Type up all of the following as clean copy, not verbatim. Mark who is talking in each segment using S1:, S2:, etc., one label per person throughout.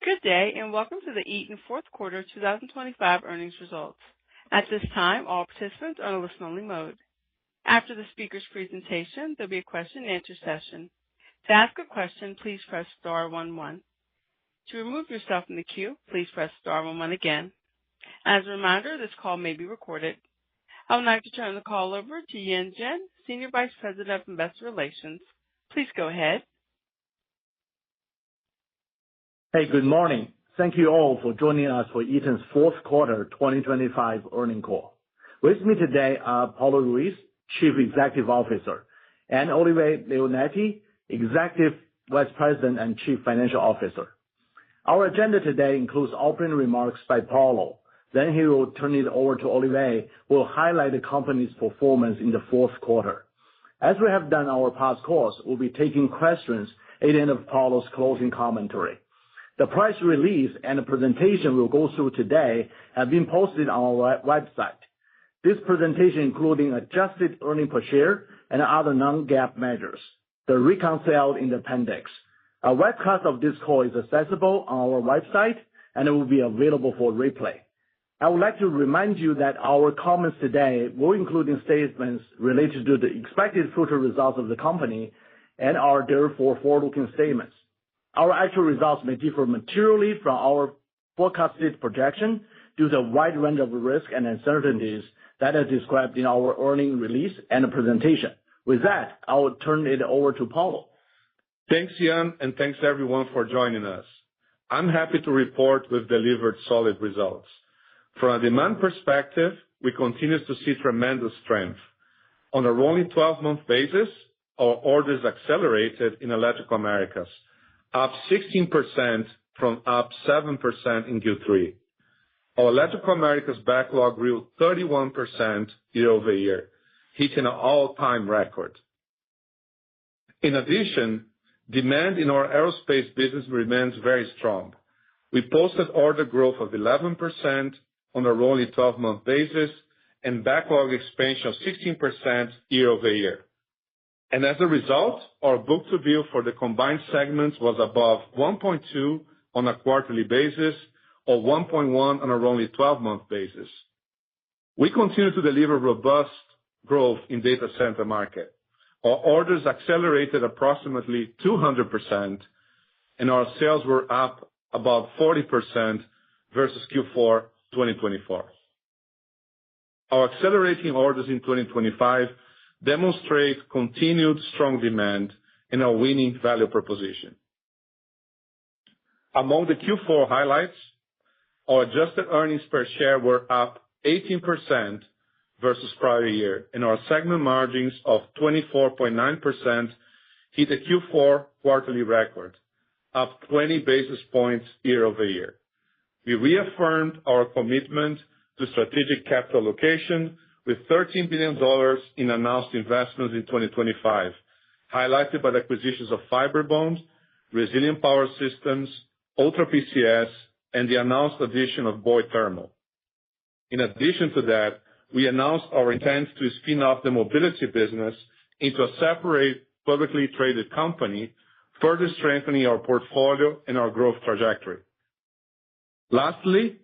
S1: Good day, and welcome to the Eaton fourth quarter 2025 earnings results. At this time, all participants are in a listen-only mode. After the speaker's presentation, there'll be a question-and-answer session. To ask a question, please press star 11. To remove yourself from the queue, please press star 11 again. As a reminder, this call may be recorded. I would like to turn the call over to Yan Jin, Senior Vice President of Investor Relations. Please go ahead.
S2: Hey, good morning. Thank you all for joining us for Eaton's fourth quarter 2025 earnings call. With me today are Paulo Ruiz, Chief Executive Officer, and Olivier Leonetti, Executive Vice President and Chief Financial Officer. Our agenda today includes opening remarks by Paulo. Then he will turn it over to Olivier, who will highlight the company's performance in the fourth quarter. As we have done our past calls, we'll be taking questions at the end of Paulo's closing commentary. The press release and the presentation we'll go through today have been posted on our website. This presentation, including adjusted earnings per share and other non-GAAP measures, are reconciled in the appendix. A webcast of this call is accessible on our website, and it will be available for replay. I would like to remind you that our comments today will include statements related to the expected future results of the company and are therefore forward-looking statements. Our actual results may differ materially from our forecasted projection due to a wide range of risks and uncertainties that are described in our earnings release and the presentation. With that, I will turn it over to Paulo.
S3: Thanks, Yan, and thanks everyone for joining us. I'm happy to report we've delivered solid results. From a demand perspective, we continue to see tremendous strength. On a rolling 12-month basis, our orders accelerated in Electrical Americas, up 16% from up 7% in Q3. Our Electrical Americas backlog grew 31% year over year, hitting an all-time record. In addition, demand in our aerospace business remains very strong. We posted order growth of 11% on a rolling 12-month basis and backlog expansion of 16% year over year. And as a result, our book-to-bill for the combined segments was above 1.2 on a quarterly basis or 1.1 on a rolling 12-month basis. We continue to deliver robust growth in data center market. Our orders accelerated approximately 200%, and our sales were up about 40% versus Q4 2024. Our accelerating orders in 2025 demonstrate continued strong demand and our winning value proposition. Among the Q4 highlights, our adjusted earnings per share were up 18% versus prior year, and our segment margins of 24.9% hit a Q4 quarterly record, up 20 basis points year over year. We reaffirmed our commitment to strategic capital allocation with $13 billion in announced investments in 2025, highlighted by the acquisitions of Fibrebond, Resilient Power Systems, Ultra PCS, and the announced addition of Boyd Thermal. In addition to that, we announced our intent to spin off the mobility business into a separate publicly traded company, further strengthening our portfolio and our growth trajectory. Lastly,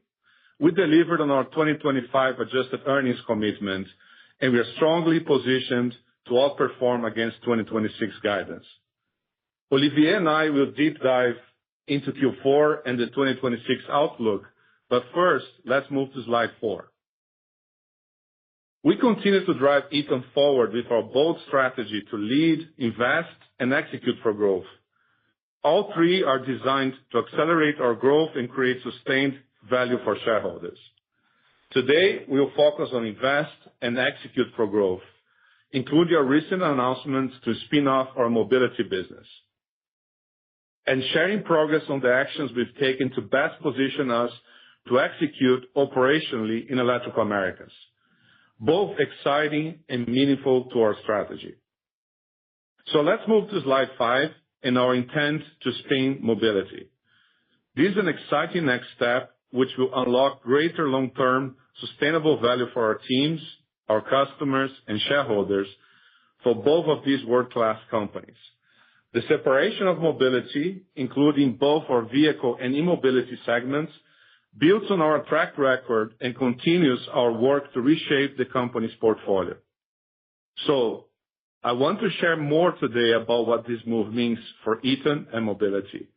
S3: we delivered on our 2025 adjusted earnings commitment, and we are strongly positioned to outperform against 2026 guidance. Olivier and I will deep dive into Q4 and the 2026 outlook, but first, let's move to slide 4. We continue to drive Eaton forward with our bold strategy to lead, invest, and execute for growth. All three are designed to accelerate our growth and create sustained value for shareholders. Today, we will focus on invest and execute for growth, including our recent announcements to spin off our mobility business, and sharing progress on the actions we've taken to best position us to execute operationally in Electrical Americas, both exciting and meaningful to our strategy. So let's move to slide 5 and our intent to spin mobility. This is an exciting next step which will unlock greater long-term sustainable value for our teams, our customers, and shareholders for both of these world-class companies. The separation of mobility, including both our vehicle and e-mobility segments, builds on our track record and continues our work to reshape the company's portfolio. So, I want to share more today about what this move means for Eaton and mobility.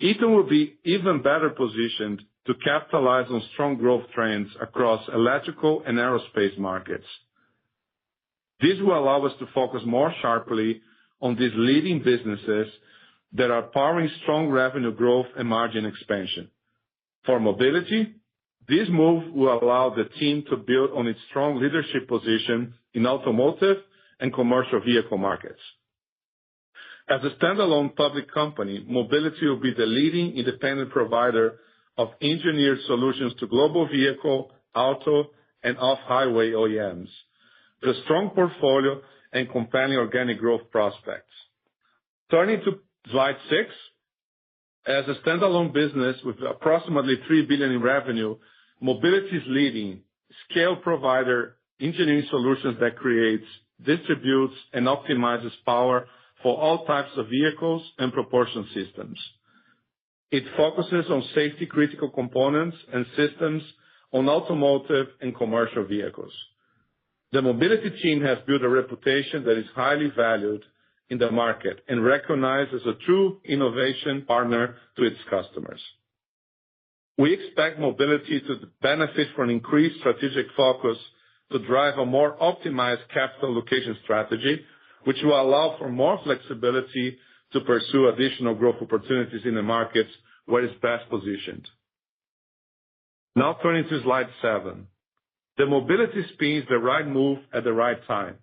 S3: Eaton will be even better positioned to capitalize on strong growth trends across electrical and aerospace markets. This will allow us to focus more sharply on these leading businesses that are powering strong revenue growth and margin expansion. For mobility, this move will allow the team to build on its strong leadership position in automotive and commercial vehicle markets. As a standalone public company, mobility will be the leading independent provider of engineered solutions to global vehicle, auto, and off-highway OEMs, with a strong portfolio and compelling organic growth prospects. Turning to slide 6, as a standalone business with approximately $3 billion in revenue, mobility is leading scale provider engineering solutions that creates, distributes, and optimizes power for all types of vehicles and propulsion systems. It focuses on safety-critical components and systems on automotive and commercial vehicles. The mobility team has built a reputation that is highly valued in the market and recognized as a true innovation partner to its customers. We expect mobility to benefit from increased strategic focus to drive a more optimized capital allocation strategy, which will allow for more flexibility to pursue additional growth opportunities in the markets where it's best positioned. Now turning to slide 7. The mobility spin is the right move at the right time.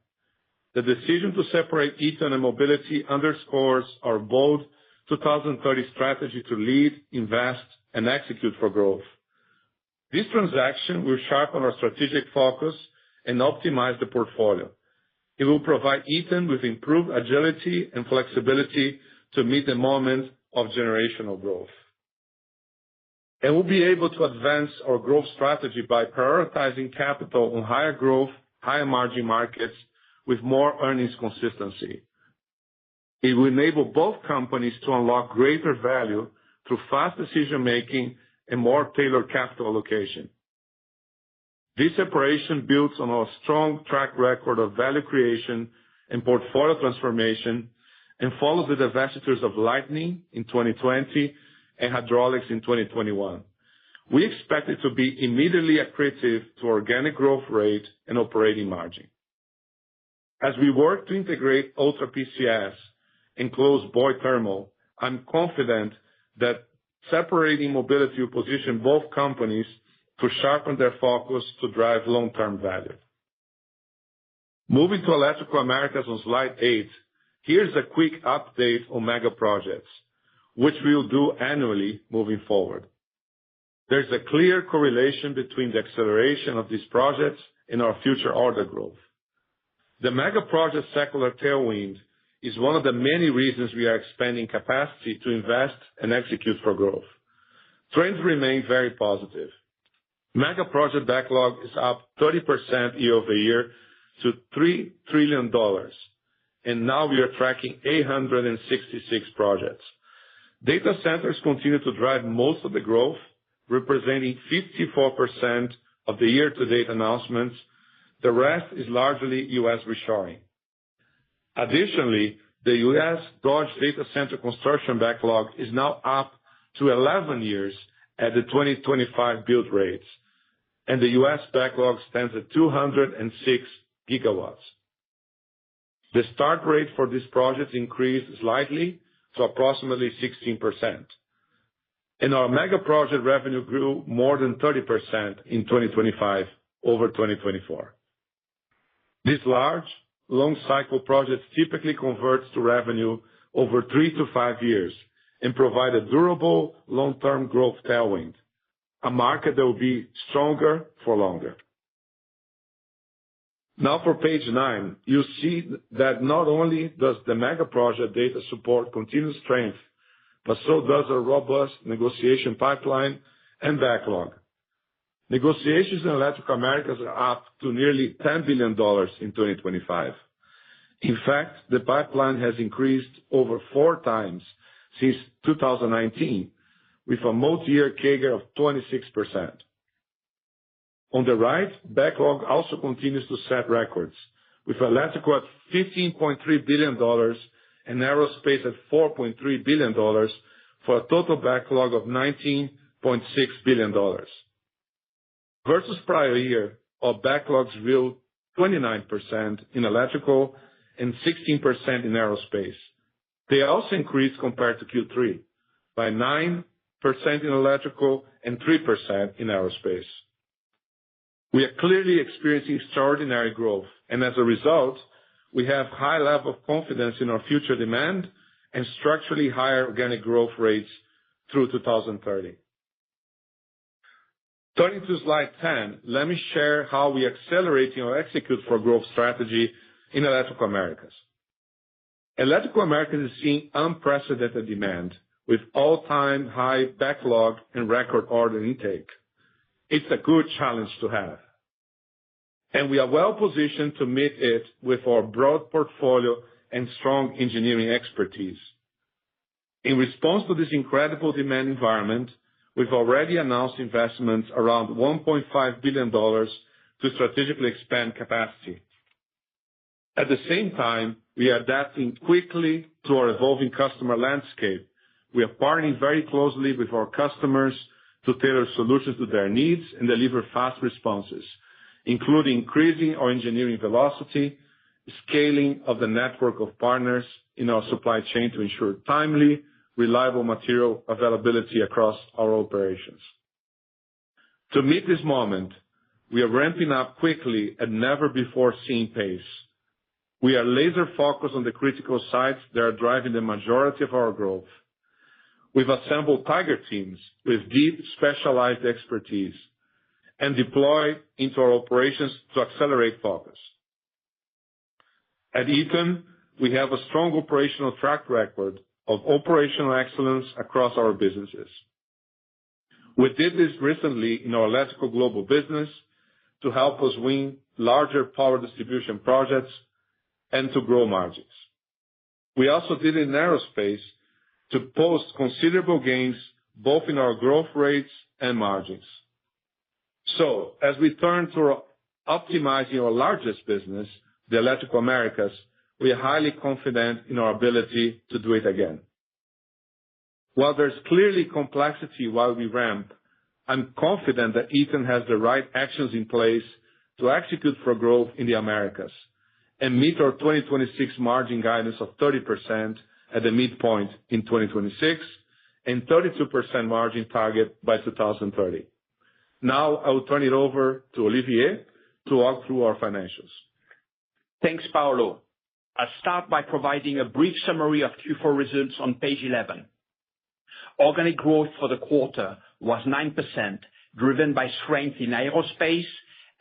S3: The decision to separate Eaton and mobility underscores our bold 2030 strategy to lead, invest, and execute for growth. This transaction will sharpen our strategic focus and optimize the portfolio. It will provide Eaton with improved agility and flexibility to meet the moment of generational growth. And we'll be able to advance our growth strategy by prioritizing capital on higher growth, higher margin markets with more earnings consistency. It will enable both companies to unlock greater value through fast decision-making and more tailored capital allocation. This separation builds on our strong track record of value creation and portfolio transformation and follows the divestitures of lighting in 2020 and hydraulics in 2021. We expect it to be immediately accretive to organic growth rate and operating margin. As we work to integrate Ultra PCS and close Boyd Thermal, I'm confident that separating mobility will position both companies to sharpen their focus to drive long-term value. Moving to Electrical Americas on slide 8, here's a quick update on mega projects, which we'll do annually moving forward. There's a clear correlation between the acceleration of these projects and our future order growth. The mega project secular tailwind is one of the many reasons we are expanding capacity to invest and execute for growth. Trends remain very positive. Mega project backlog is up 30% year over year to $3 trillion, and now we are tracking 866 projects. Data centers continue to drive most of the growth, representing 54% of the year-to-date announcements. The rest is largely U.S. reshoring. Additionally, the U.S. Dodge data center construction backlog is now up to 11 years at the 2025 build rates, and the U.S. backlog stands at 206 gigawatts. The start rate for this project increased slightly to approximately 16%. And our mega project revenue grew more than 30% in 2025 over 2024. These large, long-cycle projects typically convert to revenue over 3 to 5 years and provide a durable long-term growth tailwind, a market that will be stronger for longer. Now for page 9, you see that not only does the mega project data support continued strength, but so does a robust negotiation pipeline and backlog. Negotiations in Electrical Americas are up to nearly $10 billion in 2025. In fact, the pipeline has increased over 4 times since 2019, with a multi-year CAGR of 26%. On the right, backlog also continues to set records, with electrical at $15.3 billion and aerospace at $4.3 billion for a total backlog of $19.6 billion. Versus prior year, our backlogs grew 29% in electrical and 16% in aerospace. They also increased compared to Q3 by 9% in electrical and 3% in aerospace. We are clearly experiencing extraordinary growth, and as a result, we have high level of confidence in our future demand and structurally higher organic growth rates through 2030. Turning to slide 10, let me share how we are accelerating our Execute for Growth strategy in Electrical Americas. Electrical Americas is seeing unprecedented demand with all-time high backlog and record order intake. It's a good challenge to have, and we are well positioned to meet it with our broad portfolio and strong engineering expertise. In response to this incredible demand environment, we've already announced investments around $1.5 billion to strategically expand capacity. At the same time, we are adapting quickly to our evolving customer landscape. We are partnering very closely with our customers to tailor solutions to their needs and deliver fast responses, including increasing our engineering velocity, scaling of the network of partners in our supply chain to ensure timely, reliable material availability across our operations. To meet this moment, we are ramping up quickly at never-before-seen pace. We are laser-focused on the critical sites that are driving the majority of our growth. We've assembled tiger teams with deep specialized expertise and deployed into our operations to accelerate focus. At Eaton, we have a strong operational track record of operational excellence across our businesses. We did this recently in our electrical global business to help us win larger power distribution projects and to grow margins. We also did it in aerospace to post considerable gains both in our growth rates and margins. So, as we turn to optimizing our largest business, the Electrical Americas, we are highly confident in our ability to do it again. While there's clearly complexity while we ramp, I'm confident that Eaton has the right actions in place to execute for growth in the Americas and meet our 2026 margin guidance of 30% at the midpoint in 2026 and 32% margin target by 2030. Now I will turn it over to Olivier to walk through our financials.
S4: Thanks, Paulo. I'll start by providing a brief summary of Q4 results on page 11. Organic growth for the quarter was 9%, driven by strength in aerospace,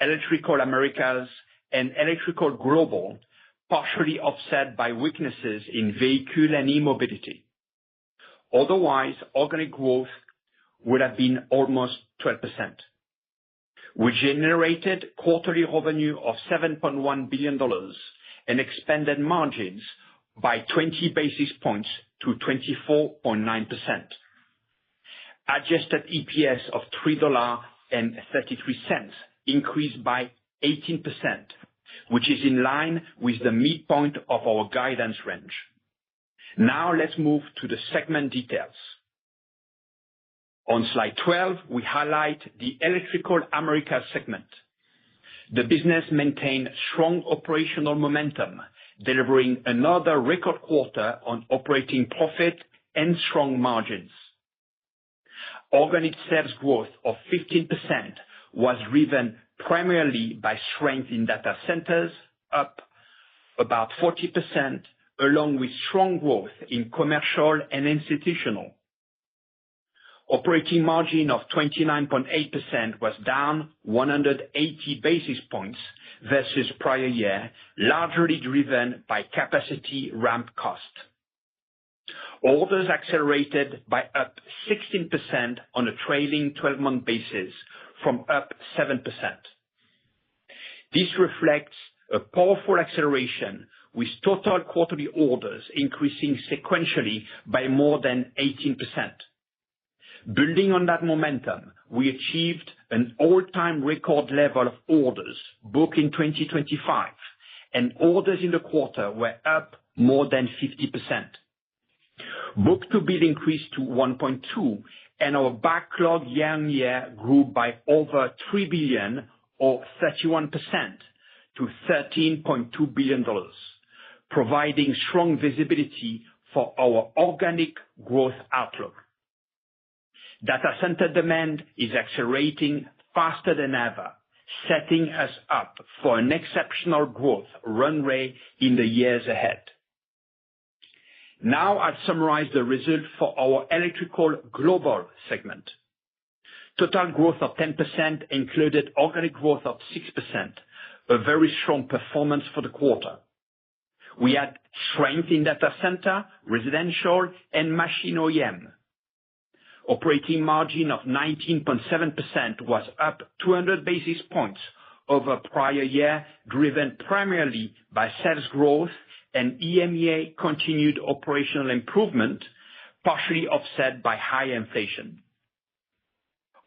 S4: Electrical Americas, and Electrical Global, partially offset by weaknesses in vehicle and e-mobility. Otherwise, organic growth would have been almost 12%. We generated quarterly revenue of $7.1 billion and expanded margins by 20 basis points to 24.9%. Adjusted EPS of $3.33 increased by 18%, which is in line with the midpoint of our guidance range. Now let's move to the segment details. On slide 12, we highlight the Electrical Americas segment. The business maintained strong operational momentum, delivering another record quarter on operating profit and strong margins. Organic sales growth of 15% was driven primarily by strength in data centers, up about 40%, along with strong growth in commercial and institutional. Operating margin of 29.8% was down 180 basis points versus prior year, largely driven by capacity ramp cost. Orders accelerated by up 16% on a trailing 12-month basis from up 7%. This reflects a powerful acceleration with total quarterly orders increasing sequentially by more than 18%. Building on that momentum, we achieved an all-time record level of orders booked in 2025, and orders in the quarter were up more than 50%. Book-to-bill increased to 1.2, and our backlog year-on-year grew by over $3 billion, or 31%, to $13.2 billion, providing strong visibility for our organic growth outlook. Data center demand is accelerating faster than ever, setting us up for an exceptional growth run rate in the years ahead. Now I'll summarize the result for our Electrical Global segment. Total growth of 10% included organic growth of 6%, a very strong performance for the quarter. We had strength in data center, residential, and machine OEM. Operating margin of 19.7% was up 200 basis points over prior year, driven primarily by sales growth and EMEA continued operational improvement, partially offset by high inflation.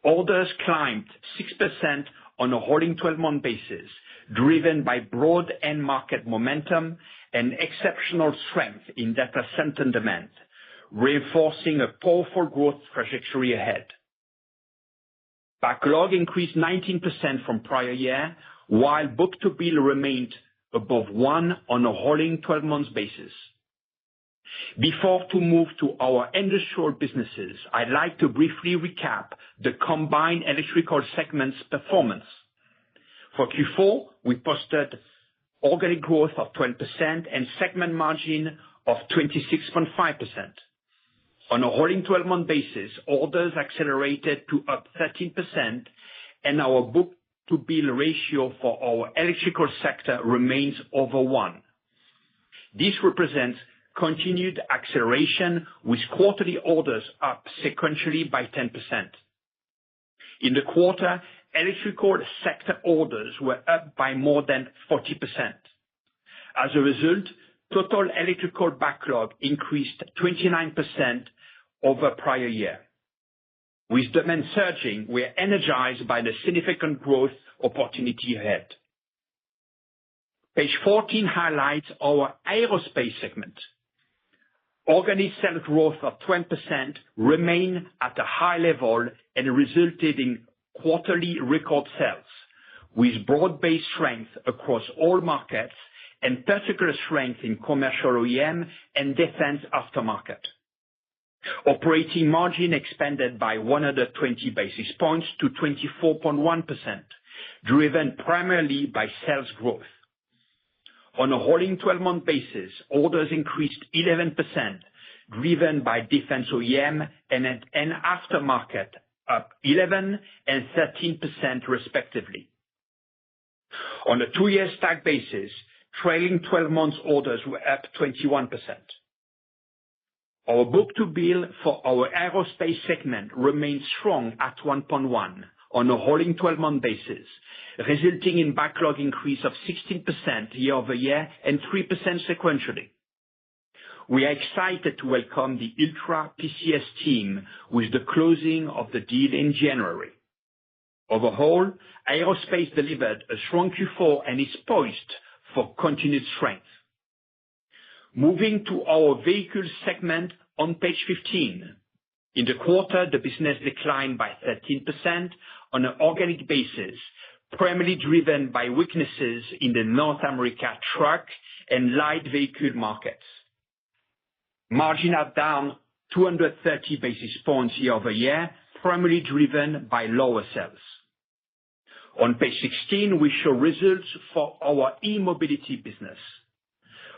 S4: Orders climbed 6% on a rolling 12-month basis, driven by broad end market momentum and exceptional strength in data center demand, reinforcing a powerful growth trajectory ahead. Backlog increased 19% from prior year, while book-to-bill remained above 1 on a rolling 12-month basis. Before to move to our industrial businesses, I'd like to briefly recap the combined electrical segment's performance. For Q4, we posted organic growth of 12% and segment margin of 26.5%. On a rolling 12-month basis, orders accelerated to up 13%, and our book-to-bill ratio for our electrical sector remains over 1. This represents continued acceleration, with quarterly orders up sequentially by 10%. In the quarter, electrical sector orders were up by more than 40%. As a result, total electrical backlog increased 29% over prior year. With demand surging, we are energized by the significant growth opportunity ahead. Page 14 highlights our aerospace segment. Organic sales growth of 20% remained at a high level and resulted in quarterly record sales, with broad-based strength across all markets and particular strength in commercial OEM and defense aftermarket. Operating margin expanded by 120 basis points to 24.1%, driven primarily by sales growth. On a rolling 12-month basis, orders increased 11%, driven by defense OEM and aftermarket, up 11% and 13% respectively. On a two-year stack basis, trailing 12 months orders were up 21%. Our book-to-bill for our aerospace segment remains strong at 1.1 on a rolling 12-month basis, resulting in backlog increase of 16% year-over-year and 3% sequentially. We are excited to welcome the Ultra PCS team with the closing of the deal in January. Overall, aerospace delivered a strong Q4 and is poised for continued strength. Moving to our vehicle segment on page 15. In the quarter, the business declined by 13% on an organic basis, primarily driven by weaknesses in the North America truck and light vehicle markets. Margins are down 230 basis points year-over-year, primarily driven by lower sales. On page 16, we show results for our e-mobility business.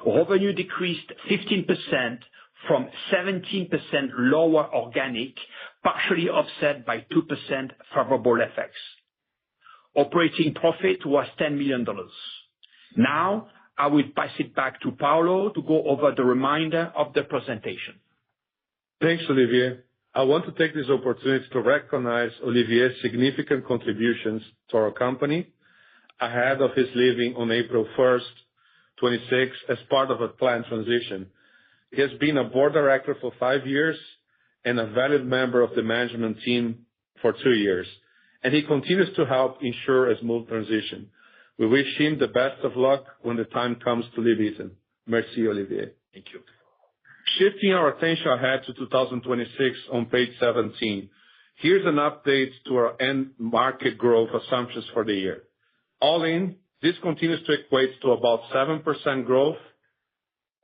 S4: Revenue decreased 15% from 17% lower organic, partially offset by 2% favorable FX. Operating profit was $10 million. Now, I will pass it back to Paulo to go over the remainder of the presentation.
S3: Thanks, Olivier. I want to take this opportunity to recognize Olivier's significant contributions to our company ahead of his leaving on April 1st 2026 as part of a planned transition. He has been a board director for 5 years and a valued member of the management team for 2 years, and he continues to help ensure a smooth transition. We wish him the best of luck when the time comes to leave Eaton. Merci, Olivier.
S4: Thank you.
S3: Shifting our attention ahead to 2026 on page 17, here's an update to our end market growth assumptions for the year. All in, this continues to equate to about 7% growth,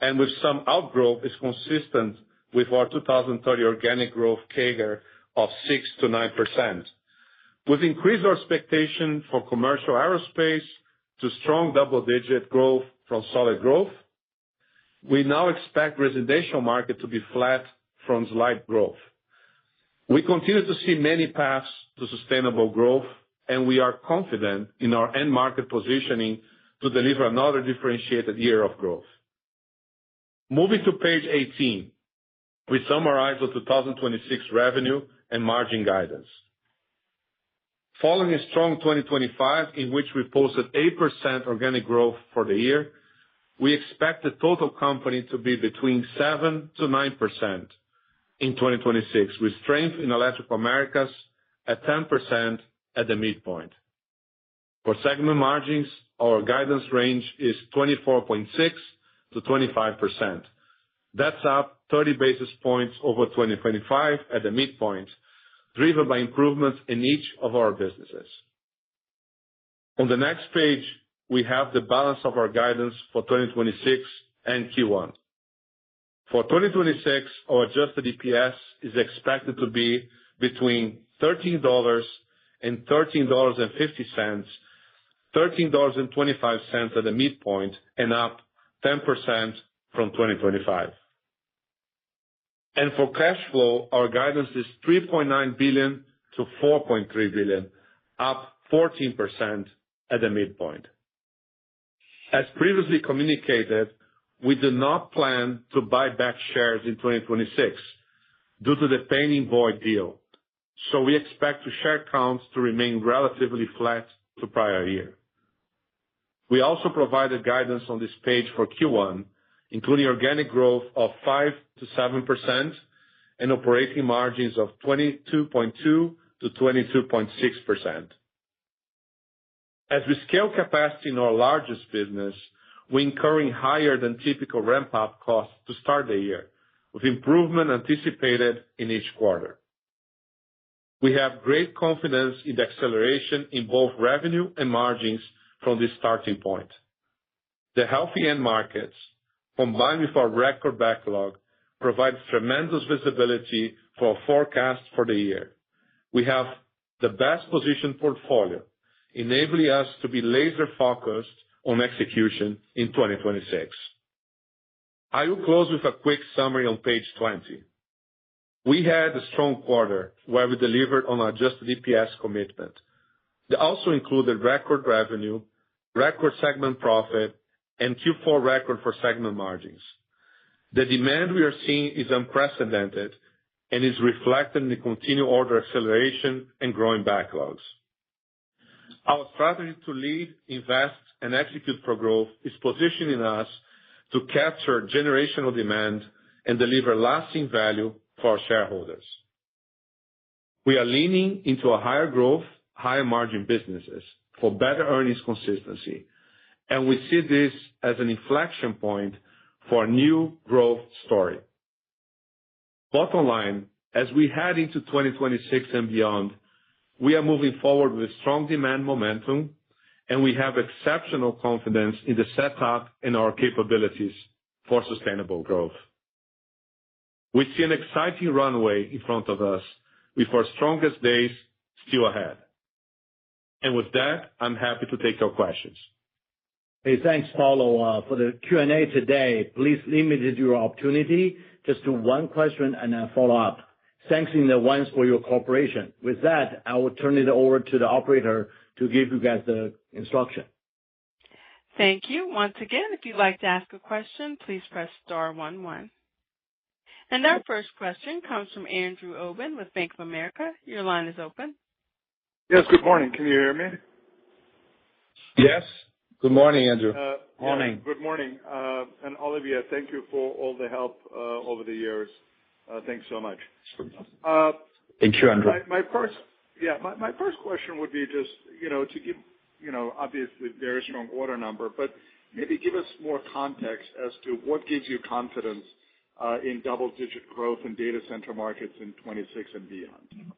S3: and with some outgrowth is consistent with our 2030 organic growth CAGR of 6 to 9%. We've increased our expectation for commercial aerospace to strong double-digit growth from solid growth. We now expect residential market to be flat from slight growth. We continue to see many paths to sustainable growth, and we are confident in our end market positioning to deliver another differentiated year of growth. Moving to page 18, we summarize the 2026 revenue and margin guidance. Following a strong 2025, in which we posted 8% organic growth for the year, we expect the total company to be between 7 to 9% in 2026, with strength in Electrical Americas at 10% at the midpoint. For segment margins, our guidance range is 24.6 to 25%. That's up 30 basis points over 2025 at the midpoint, driven by improvements in each of our businesses. On the next page, we have the balance of our guidance for 2026 and Q1. For 2026, our adjusted EPS is expected to be between $13 and $13.50, $13.25 at the midpoint, and up 10% from 2025. And for cash flow, our guidance is $3.9 billion to $4.3 billion, up 14% at the midpoint. As previously communicated, we do not plan to buy back shares in 2026 due to the pending Boyd deal, so we expect the share counts to remain relatively flat to prior year. We also provided guidance on this page for Q1, including organic growth of 5 to 7% and operating margins of 22.2 to 22.6%. As we scale capacity in our largest business, we're incurring higher than typical ramp-up costs to start the year, with improvement anticipated in each quarter. We have great confidence in the acceleration in both revenue and margins from this starting point. The healthy end markets, combined with our record backlog, provides tremendous visibility for our forecast for the year. We have the best positioned portfolio, enabling us to be laser-focused on execution in 2026. I will close with a quick summary on page 20. We had a strong quarter where we delivered on our adjusted EPS commitment. They also included record revenue, record segment profit, and Q4 record for segment margins. The demand we are seeing is unprecedented and is reflected in the continued order acceleration and growing backlogs. Our strategy to lead, invest, and execute for growth is positioning us to capture generational demand and deliver lasting value for our shareholders. We are leaning into a higher growth, higher margin businesses for better earnings consistency, and we see this as an inflection point for a new growth story. Bottom line, as we head into 2026 and beyond, we are moving forward with strong demand momentum, and we have exceptional confidence in the setup and our capabilities for sustainable growth. We see an exciting runway in front of us with our strongest days still ahead. And with that, I'm happy to take your questions.
S2: Hey, thanks, Paulo. For the Q&A today, please limit your opportunity just to one question and a follow-up. Thanks in advance for your cooperation. With that, I will turn it over to the operator to give you guys the instruction.
S1: Thank you. Once again, if you'd like to ask a question, please press star 11. And our first question comes from Andrew Obin with Bank of America. Your line is open.
S5: Yes, good morning. Can you hear me?
S3: Yes. Good morning, Andrew.
S4: Morning.
S5: Yeah, good morning. And Olivier, thank you for all the help over the years. Thanks so much.
S4: Thank you, Andrew.
S5: My first question would be just, to give, obviously very strong order number, but maybe give us more context as to what gives you confidence in double-digit growth in data center markets in 26 and beyond.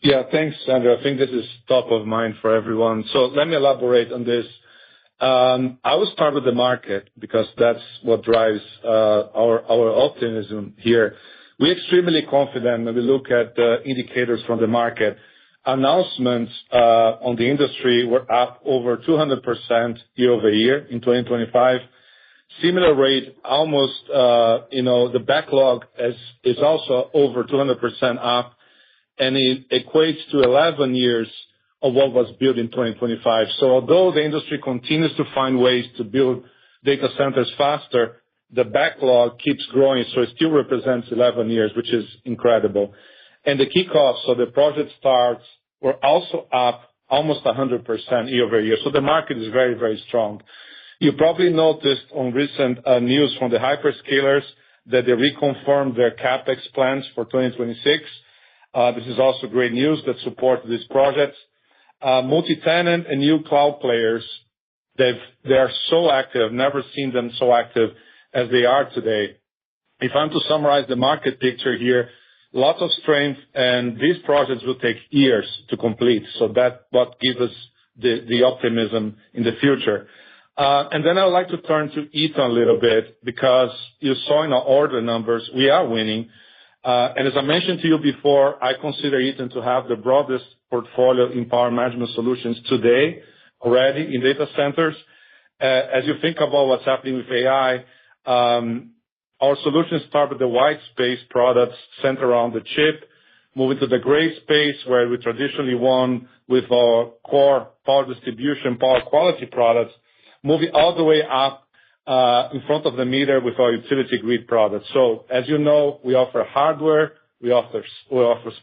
S3: Yeah, thanks, Andrew. I think this is top of mind for everyone. So let me elaborate on this. I will start with the market because that's what drives our optimism here. We're extremely confident when we look at the indicators from the market. Announcements on the industry were up over 200% year-over-year in 2025. Similar rate, almost, the backlog is also over 200% up, and it equates to 11 years of what was built in 2025. So although the industry continues to find ways to build data centers faster, the backlog keeps growing, so it still represents 11 years, which is incredible. And the kickoffs, so the project starts, were also up almost 100% year-over-year. So the market is very, very strong. You probably noticed on recent news from the hyperscalers that they reconfirmed their CapEx plans for 2026. This is also great news that support these projects. Multi-tenant and new cloud players, they are so active, never seen them so active as they are today. If I'm to summarize the market picture here, lots of strength, and these projects will take years to complete. So that's what gives us the optimism in the future. And then I would like to turn to Eaton a little bit because you saw in our order numbers, we are winning. And as I mentioned to you before, I consider Eaton to have the broadest portfolio in power management solutions today already in data centers. As you think about what's happening with AI, our solutions start with the white space products centered around the chip, moving to the gray space where we traditionally won with our core power distribution, power quality products, moving all the way up in front of the meter with our utility grid products. So as you know, we offer hardware, we offer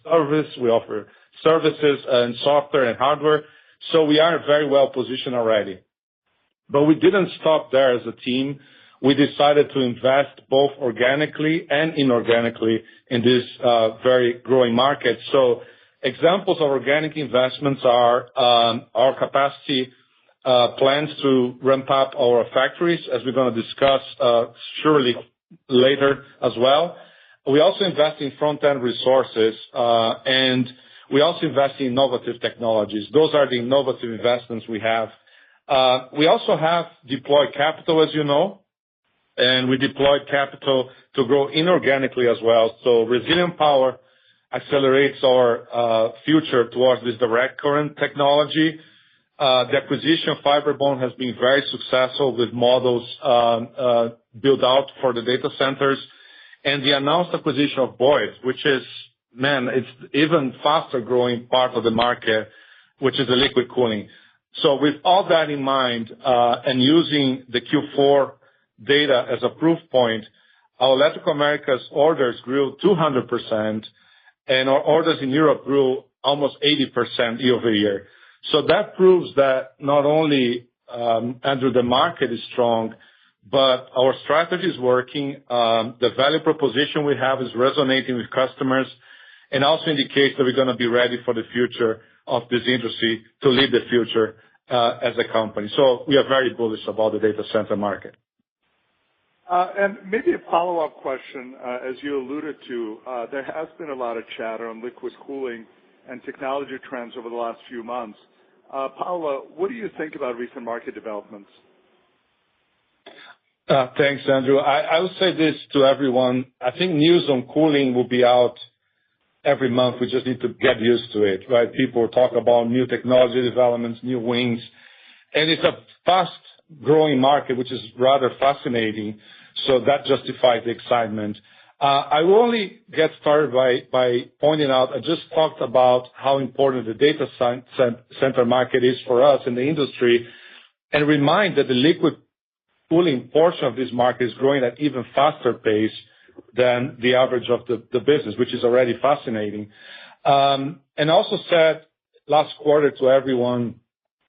S3: service, we offer services and software and hardware. So we are very well positioned already. But we didn't stop there as a team. We decided to invest both organically and inorganically in this very growing market. So examples of organic investments are our capacity plans to ramp up our factories, as we're going to discuss surely later as well. We also invest in front-end resources, and we also invest in innovative technologies. Those are the innovative investments we have. We also have deployed capital, as you know, and we deployed capital to grow inorganically as well. So resilient power accelerates our future towards this direct current technology. The acquisition of Fibrebond has been very successful with models built out for the data centers. And the announced acquisition of Boyd, which is, it's even faster growing part of the market, which is the liquid cooling. So with all that in mind, and using the Q4 data as a proof point, our Electrical Americas orders grew 200%, and our orders in Europe grew almost 80% year-over-year. So that proves that not only, Andrew, the market is strong, but our strategy is working. The value proposition we have is resonating with customers, and also indicates that we're going to be ready for the future of this industry to lead the future as a company. So we are very bullish about the data center market.
S5: And maybe a follow-up question, as you alluded to, there has been a lot of chatter on liquid cooling and technology trends over the last few months. Paolo, what do you think about recent market developments?
S3: Thanks, Andrew. I will say this to everyone. I think news on cooling will be out every month. We just need to get used to it, right? People talk about new technology developments, new wings, and it's a fast-growing market, which is rather fascinating. So that justifies the excitement. I will only get started by pointing out, I just talked about how important the data center market is for us in the industry, and remind that the liquid cooling portion of this market is growing at even faster pace than the average of the business, which is already fascinating. And also said last quarter to everyone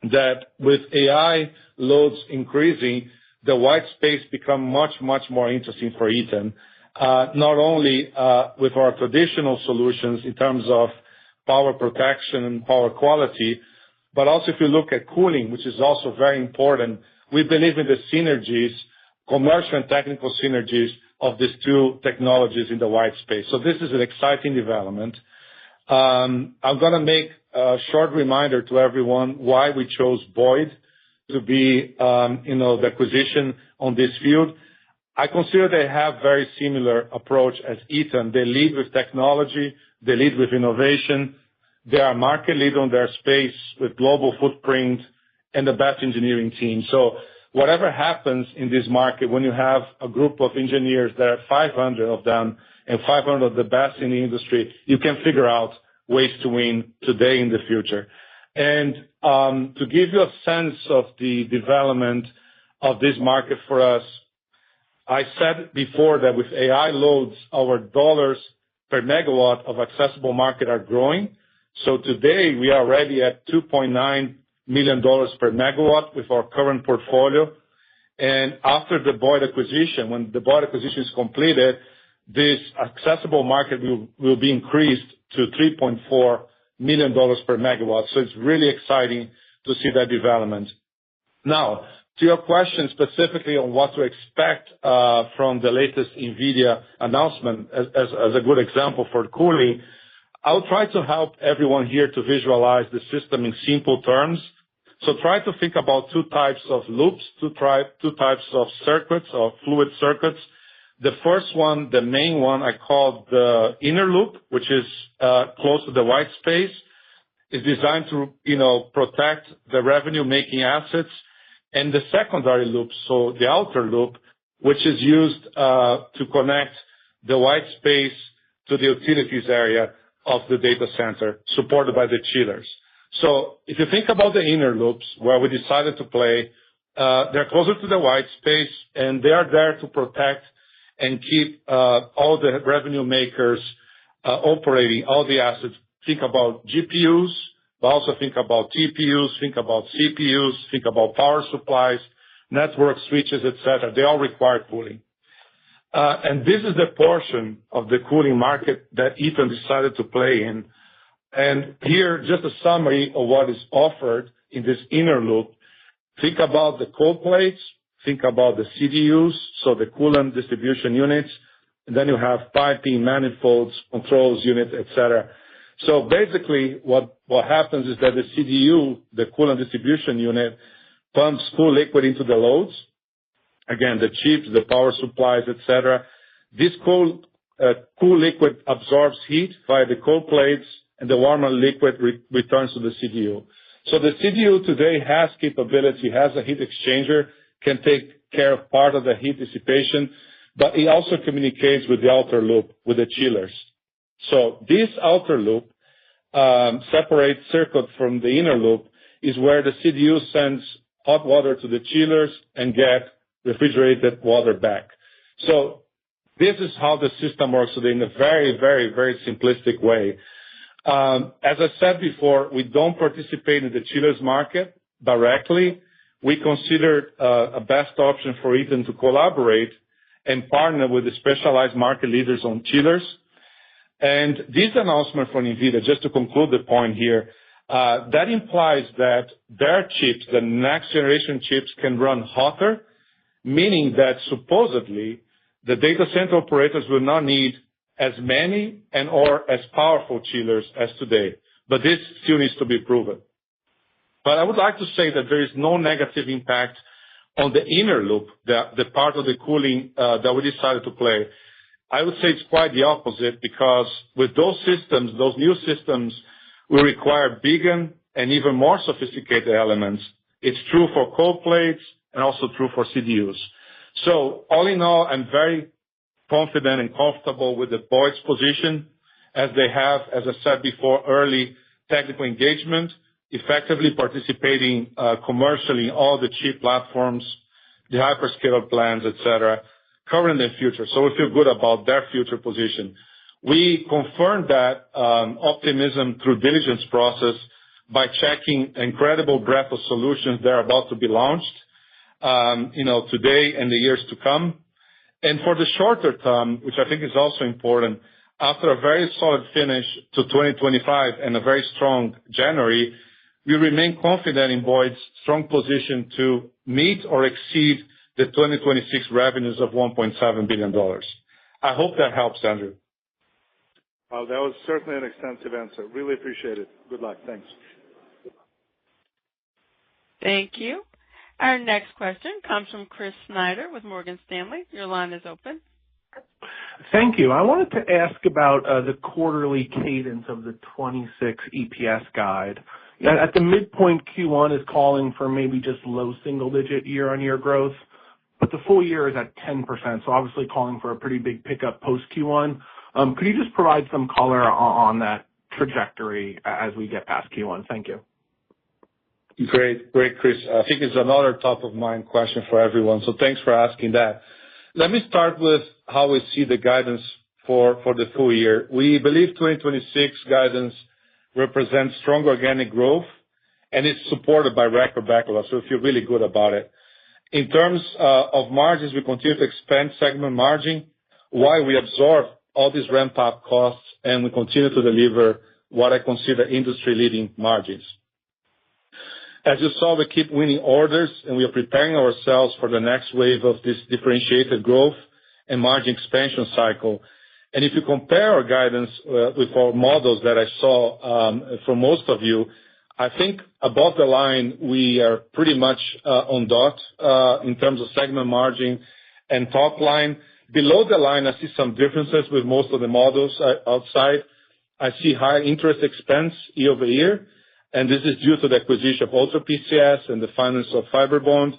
S3: that with AI loads increasing, the white space become much, much more interesting for Eaton, not only with our traditional solutions in terms of power protection and power quality, but also if you look at cooling, which is also very important. We believe in the synergies, commercial and technical synergies of these two technologies in the white space. So this is an exciting development. I'm going to make a short reminder to everyone why we chose Boyd to be, the acquisition on this field. I consider they have very similar approach as Eaton. They lead with technology. They lead with innovation. They are market leader on their space with global footprint and the best engineering team. So whatever happens in this market, when you have a group of engineers, there are 500 of them and 500 of the best in the industry, you can figure out ways to win today and in the future. And to give you a sense of the development of this market for us, I said before that with AI loads, our dollars per megawatt of accessible market are growing. So today we are already at $2.9 million per megawatt with our current portfolio. And after the Boyd acquisition, when the Boyd acquisition is completed, this accessible market will be increased to $3.4 million per megawatt. So it's really exciting to see that development. Now, to your question specifically on what to expect from the latest NVIDIA announcement as a good example for cooling, I'll try to help everyone here to visualize the system in simple terms. So try to think about two types of loops, two types of circuits or fluid circuits. The first one, the main one, I call the inner loop, which is close to the white space, is designed to, protect the revenue-making assets. And the secondary loop, so the outer loop, which is used to connect the white space to the utilities area of the data center, supported by the chillers. So if you think about the inner loops where we decided to play, they're closer to the white space, and they are there to protect and keep all the revenue makers operating, all the assets. Think about GPUs, but also think about TPUs, think about CPUs, think about power supplies, network switches, etc. They all require cooling. And this is the portion of the cooling market that Eaton decided to play in. And here, just a summary of what is offered in this inner loop. Think about the cold plates. Think about the CDUs, so the coolant distribution units. And then you have piping, manifolds, controls unit, etc. So basically, what happens is that the CDU, the coolant distribution unit, pumps cool liquid into the loads. Again, the chips, the power supplies, etc. This cool liquid absorbs heat via the cold plates, and the warmer liquid returns to the CDU. So the CDU today has capability, has a heat exchanger, can take care of part of the heat dissipation, but it also communicates with the outer loop, with the chillers. So this outer loop, separate circuit from the inner loop, is where the CDU sends hot water to the chillers and get refrigerated water back. So this is how the system works today in a very, very, very simplistic way. As I said before, we don't participate in the chillers market directly. We considered a best option for Eaton to collaborate and partner with the specialized market leaders on chillers. And this announcement from NVIDIA, just to conclude the point here, that implies that their chips, the next generation chips, can run hotter, meaning that supposedly the data center operators will not need as many and or as powerful chillers as today. But this still needs to be proven. But I would like to say that there is no negative impact on the inner loop, the part of the cooling that we decided to play. I would say it's quite the opposite, because with those systems, those new systems will require bigger and even more sophisticated elements. It's true for cold plates and also true for CDUs. So all in all, I'm very confident and comfortable with the Boyd's position, as they have, as I said before, early technical engagement, effectively participating commercially in all the chip platforms, the hyperscaler plans, etc., current and future. So we feel good about their future position. We confirmed that optimism through diligence process by checking incredible breadth of solutions that are about to be launched, today and the years to come. And for the shorter term, which I think is also important, after a very solid finish to 2025 and a very strong January, we remain confident in Boyd's strong position to meet or exceed the 2026 revenues of $1.7 billion. I hope that helps, Andrew.
S5: That was certainly an extensive answer. Really appreciate it. Good luck. Thanks.
S1: Thank you. Our next question comes from Chris Snyder with Morgan Stanley. Your line is open.
S6: Thank you. I wanted to ask about the quarterly cadence of the 26 EPS guide. At the midpoint, Q1 is calling for maybe just low single-digit year-on-year growth, but the full year is at 10%, so obviously calling for a pretty big pickup post-Q1. Could you just provide some color on that trajectory as we get past Q1? Thank you.
S3: Great, Chris. I think it's another top-of-mind question for everyone, so thanks for asking that. Let me start with how we see the guidance for the full year. We believe 2026 guidance represents strong organic growth, and it's supported by record backlog, so we feel really good about it. In terms of margins, we continue to expand segment margin while we absorb all these ramp-up costs, and we continue to deliver what I consider industry-leading margins. As you saw, we keep winning orders, and we are preparing ourselves for the next wave of this differentiated growth and margin expansion cycle. And if you compare our guidance with our models that I saw from most of you, I think above the line, we are pretty much on dot in terms of segment margin and top line. Below the line, I see some differences with most of the models outside. I see higher interest expense year over year, and this is due to the acquisition of Ultra PCS and the finance of Fibrebond.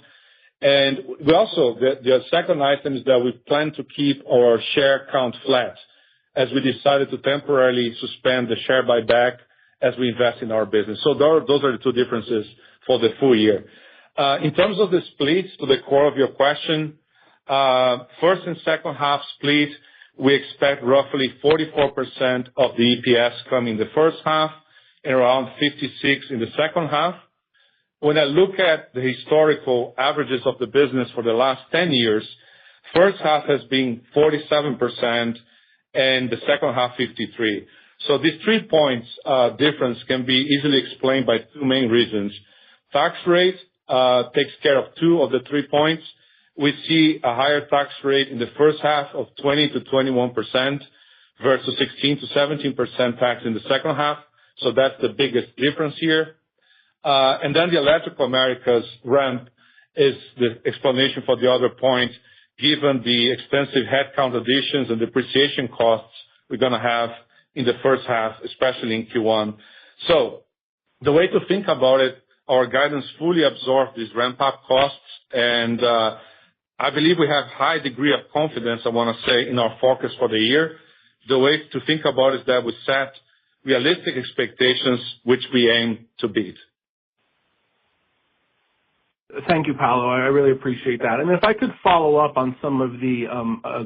S3: And we also, the second item is that we plan to keep our share count flat as we decided to temporarily suspend the share buyback as we invest in our business. So those are the two differences for the full year. In terms of the splits, to the core of your question, first and second half split, we expect roughly 44% of the EPS come in the first half and around 56% in the second half. When I look at the historical averages of the business for the last 10 years, first half has been 47% and the second half 53%. So these 3 points difference can be easily explained by two main reasons. Tax rate takes care of 2 of the 3 points. We see a higher tax rate in the first half of 20 to 21% versus 16 to 17% tax in the second half. So that's the biggest difference here. And then the Electrical Americas ramp is the explanation for the other point, given the extensive headcount additions and depreciation costs we're going to have in the first half, especially in Q1. So the way to think about it, our guidance fully absorbs these ramp-up costs, and I believe we have a high degree of confidence, I want to say, in our focus for the year. The way to think about it is that we set realistic expectations, which we aim to beat.
S6: Thank you, Paulo. I really appreciate that. And if I could follow up on some of the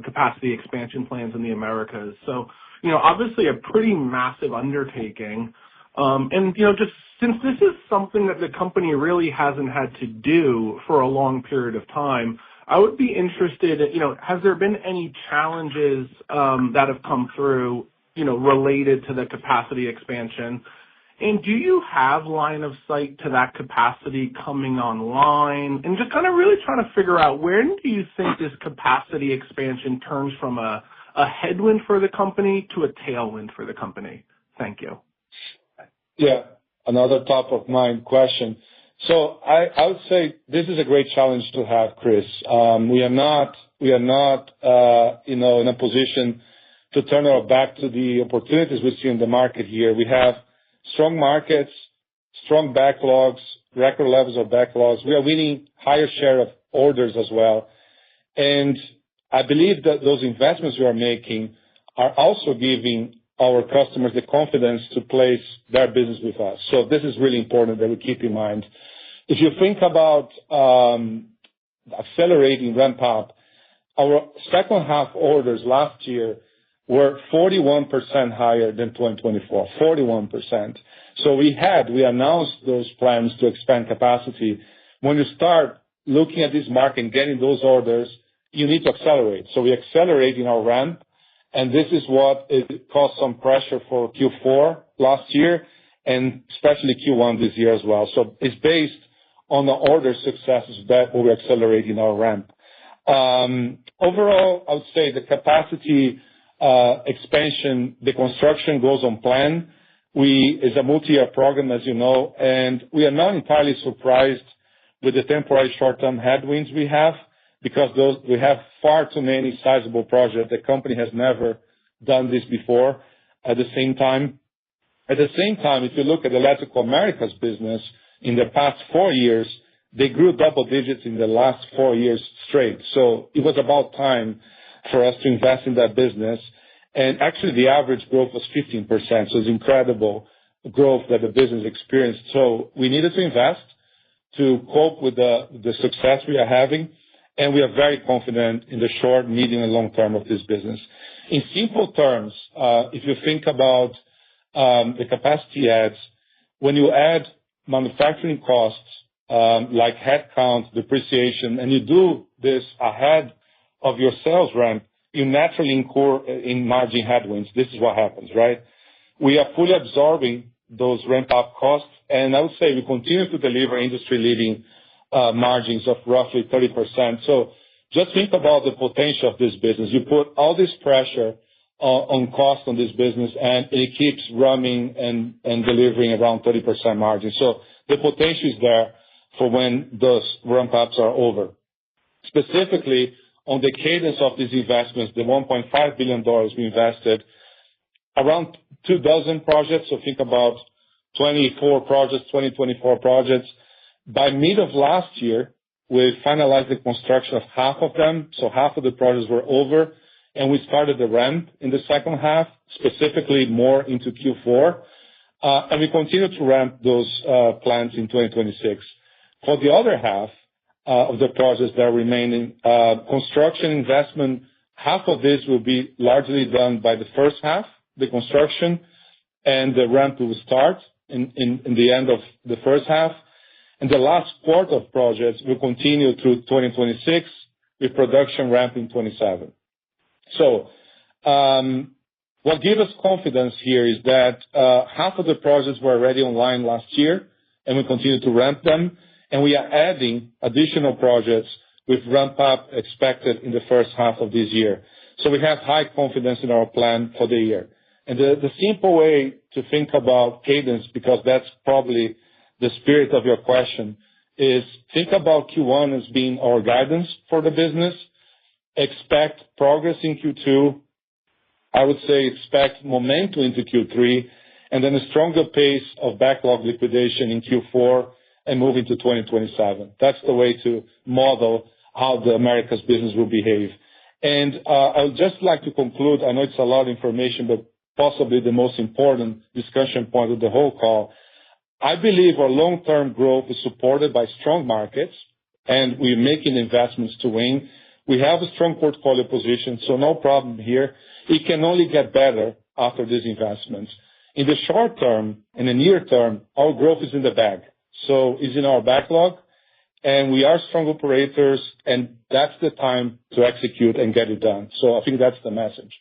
S6: capacity expansion plans in the Americas. So, obviously a pretty massive undertaking. And, just since this is something that the company really hasn't had to do for a long period of time, I would be interested, has there been any challenges that have come through, related to the capacity expansion? And do you have line of sight to that capacity coming online? And just kind of really trying to figure out, when do you think this capacity expansion turns from a headwind for the company to a tailwind for the company? Thank you.
S3: Yeah, another top-of-mind question. So I would say this is a great challenge to have, Chris. We are not in a position to turn our back to the opportunities we see in the market here. We have strong markets, strong backlogs, record levels of backlogs. We are winning higher share of orders as well. And I believe that those investments we are making are also giving our customers the confidence to place their business with us. So this is really important that we keep in mind. If you think about accelerating ramp up, our second half orders last year were 41% higher than 2024, 41%. So we announced those plans to expand capacity. When you start looking at this market and getting those orders, you need to accelerate. So we accelerate in our ramp, and this is what it caused some pressure for Q4 last year and especially Q1 this year as well. So it's based on the order successes that we're accelerating our ramp. Overall, I would say the capacity expansion, the construction goes on plan. It's a multi-year program, as you know, and we are not entirely surprised with the temporary short-term headwinds we have because we have far too many sizable projects. The company has never done this before. At the same time, if you look at the Electrical Americas business, in the past 4 years, they grew double digits in the last 4 years straight. So it was about time for us to invest in that business. And actually, the average growth was 15%. So it's incredible growth that the business experienced. So we needed to invest to cope with the success we are having. And we are very confident in the short, medium, and long term of this business. In simple terms, if you think about the capacity adds, when you add manufacturing costs like headcount, depreciation, and you do this ahead of your sales ramp, you naturally incur in margin headwinds. This is what happens, right? We are fully absorbing those ramp-up costs, and I would say we continue to deliver industry-leading margins of roughly 30%. So just think about the potential of this business. You put all this pressure on cost on this business, and it keeps running and delivering around 30% margin. So the potential is there for when those ramp-ups are over. Specifically, on the cadence of these investments, the $1.5 billion we invested, around 24 projects, so think about 24 projects. By mid of last year, we finalized the construction of half of them, so half of the projects were over, and we started the ramp in the second half, specifically more into Q4, and we continue to ramp those plants in 2026. For the other half of the projects that are remaining, construction investment, half of this will be largely done by the first half, the construction, and the ramp will start in the end of the first half. And the last quarter of projects will continue through 2026 with production ramp in 2027. So what gives us confidence here is that half of the projects were already online last year, and we continue to ramp them, and we are adding additional projects with ramp-up expected in the first half of this year. So we have high confidence in our plan for the year. And the simple way to think about cadence, because that's probably the spirit of your question, is think about Q1 as being our guidance for the business. Expect progress in Q2. I would say expect momentum into Q3, and then a stronger pace of backlog liquidation in Q4 and move into 2027. That's the way to model how the Americas business will behave. And I would just like to conclude. I know it's a lot of information, but possibly the most important discussion point of the whole call. I believe our long-term growth is supported by strong markets, and we're making investments to win. We have a strong portfolio position, so no problem here. It can only get better after these investments. In the short term, in the near term, our growth is in the bag. So it's in our backlog, and we are strong operators, and that's the time to execute and get it done. So I think that's the message.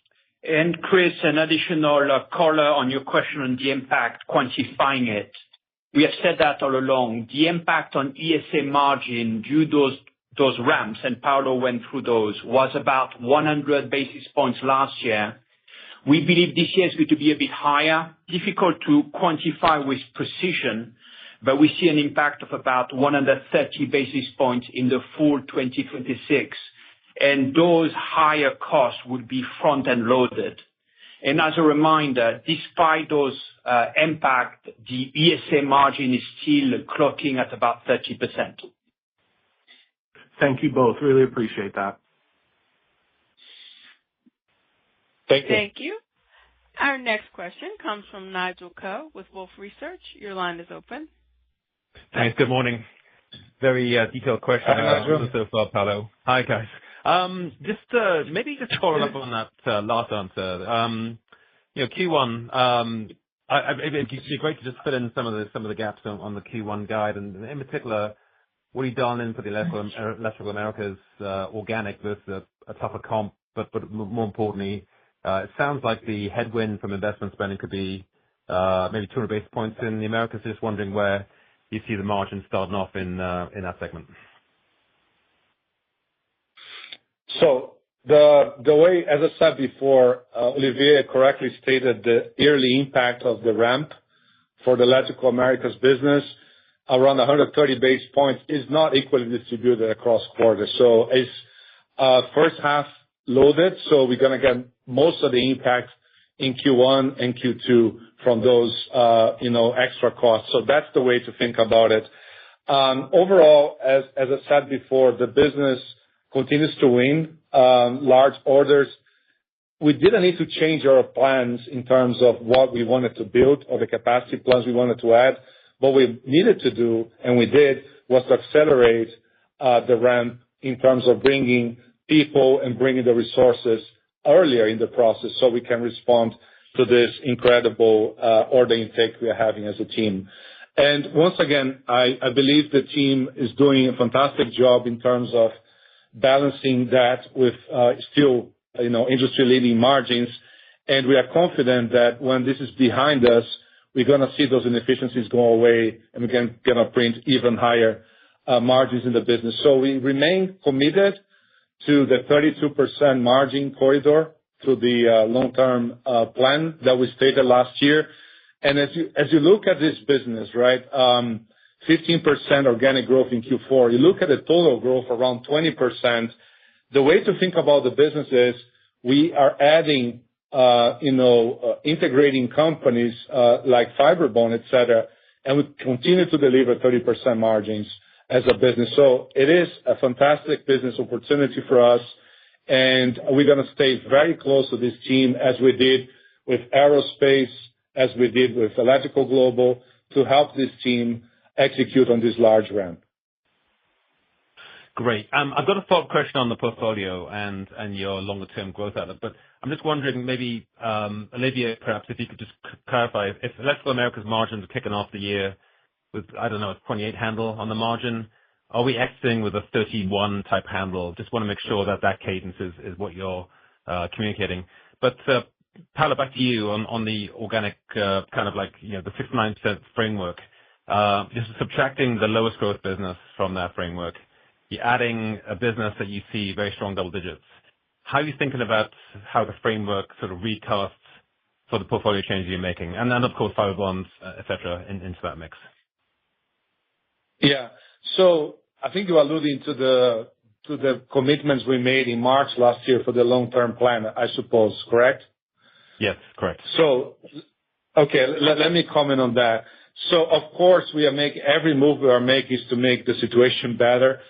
S4: And Chris, an additional color on your question on the impact, quantifying it. We have said that all along. The impact on ESA margin due to those ramps, and Paolo went through those, was about 100 basis points last year. We believe this year is going to be a bit higher, difficult to quantify with precision, but we see an impact of about 130 basis points in the full 2026. And those higher costs would be front-end loaded. And as a reminder, despite those impact, the ESA margin is still clocking at about 30%.
S6: Thank you both. Really appreciate that.
S3: Thank you.
S1: Thank you. Our next question comes from Nigel Coe with Wolfe Research. Your line is open.
S7: Thanks. Good morning. Very detailed question.
S3: Hi, Nigel.
S7: So far, Paolo. Hi, guys. Maybe just following up on that last answer. Q1, it'd be great to just fill in some of the gaps on the Q1 guide, and in particular, what are you dialing in for the Electrical Americas organic versus a tougher comp, but more importantly, it sounds like the headwind from investment spending could be maybe 200 basis points in the Americas. Just wondering where you see the margin starting off in that segment.
S3: So the way, as I said before, Olivier correctly stated the yearly impact of the ramp for the Electrical Americas business, around 130 basis points, is not equally distributed across quarters. So it's first half loaded, so we're going to get most of the impact in Q1 and Q2 from those, extra costs. So that's the way to think about it. Overall, as I said before, the business continues to win large orders. We didn't need to change our plans in terms of what we wanted to build or the capacity plans we wanted to add. What we needed to do, and we did, was to accelerate the ramp in terms of bringing people and bringing the resources earlier in the process so we can respond to this incredible order intake we are having as a team. And once again, I believe the team is doing a fantastic job in terms of balancing that with still, industry-leading margins. And we are confident that when this is behind us, we're going to see those inefficiencies go away, and we're going to print even higher margins in the business. So we remain committed to the 32% margin corridor to the long-term plan that we stated last year. And as you look at this business, right, 15% organic growth in Q4, you look at the total growth around 20%, the way to think about the business is we are adding, integrating companies like Fibrebond, et cetera, and we continue to deliver 30% margins as a business. So it is a fantastic business opportunity for us, and we're going to stay very close to this team as we did with Aerospace, as we did with Electrical Global, to help this team execute on this large ramp.
S7: Great. I've got a follow-up question on the portfolio and your longer-term growth outlook, but I'm just wondering, maybe, Olivier, perhaps if you could just clarify, if Electrical Americas margins are kicking off the year with, I don't know, a 28 handle on the margin, are we exiting with a 31 type handle? Just want to make sure that cadence is what you're communicating. But Paolo, back to you on the organic kind of like, the 6-9% framework. Just subtracting the lowest growth business from that framework, you're adding a business that you see very strong double digits. How are you thinking about how the framework sort of recasts for the portfolio changes you're making? And then, of course, Fibrebond, et cetera, into that mix.
S3: Yeah. So I think you're alluding to the commitments we made in March last year for the long-term plan, I suppose, correct?
S7: Yes, correct.
S3: So, okay, let me comment on that. So, of course, every move we are making is to make the situation better.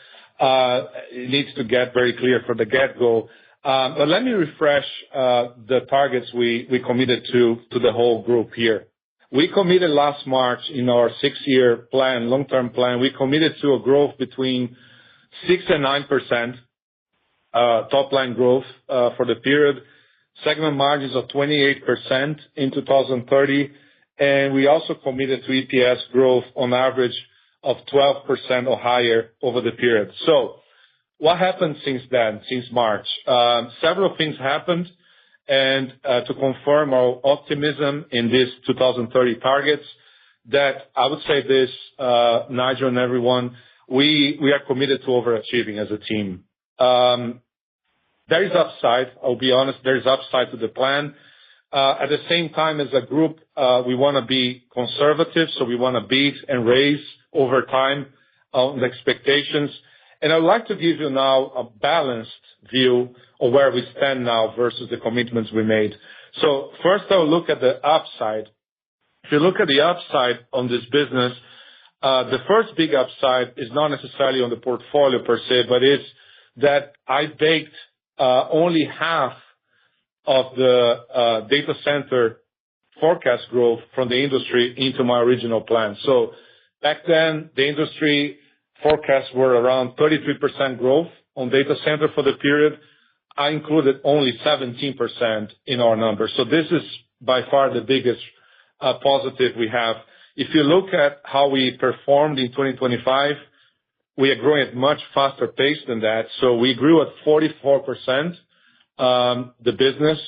S3: It needs to get very clear for the get-go. But let me refresh the targets we committed to the whole group here. We committed last March in our 6-year plan, long-term plan, we committed to a growth between 6 and 9% top-line growth for the period, segment margins of 28% in 2030, and we also committed to EPS growth on average of 12% or higher over the period. So what happened since then, since March? Several things happened, and to confirm our optimism in these 2030 targets, that I would say this, Nigel and everyone, we are committed to overachieving as a team. There is upside. I'll be honest, there is upside to the plan. At the same time, as a group, we want to be conservative, so we want to beat and raise over time on the expectations. And I'd like to give you now a balanced view of where we stand now versus the commitments we made. So first, I'll look at the upside. If you look at the upside on this business, the first big upside is not necessarily on the portfolio per se, but it's that I baked only half of the data center forecast growth from the industry into my original plan. So back then, the industry forecasts were around 33% growth on data center for the period. I included only 17% in our numbers. So this is by far the biggest positive we have. If you look at how we performed in 2025, we are growing at much faster pace than that. So we grew at 44%, the business